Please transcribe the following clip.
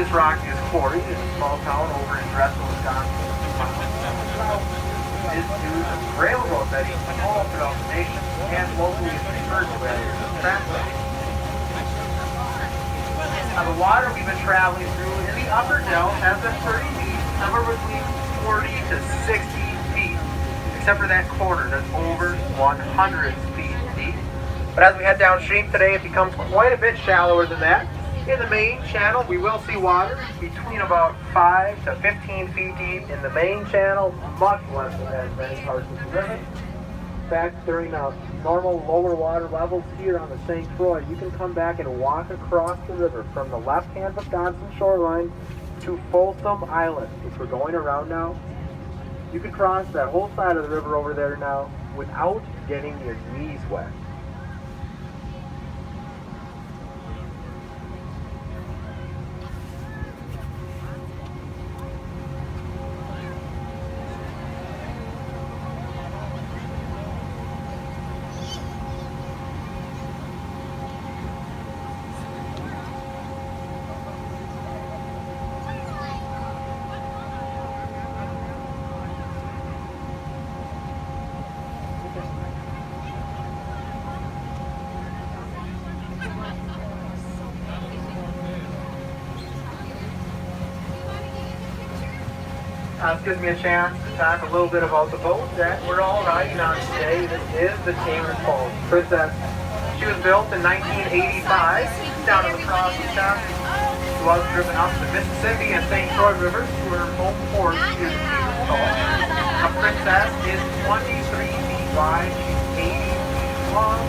this rockiest quarry is a small town over in Dressel, Wisconsin. Is due to railroad that is all throughout the nation and locally is referred to as Trackway. Now the water we've been traveling through in the upper delta has been pretty deep, somewhere between 40 to 60 feet, except for that corner that's over 100 feet deep. But as we head downstream today, it becomes quite a bit shallower than that. In the main channel, we will see water between about 5 to 15 feet deep in the main channel, much less than that in many parts of the river. In fact, during normal lower water levels here on the St. Croix, you can come back and walk across the river from the left-hand Wisconsin shoreline to Folsom Island, which we're going around now. You can cross that whole side of the river over there now without getting your knees wet. This gives me a chance to talk a little bit about the boat that we're all riding on today. This is the Taylor Falls Princess. She was built in 1985 down at the crossing shop. She was driven up the Mississippi and St. Croix rivers to her home port in Taylor Falls. A Princess is 23 feet wide, she's 80 feet long,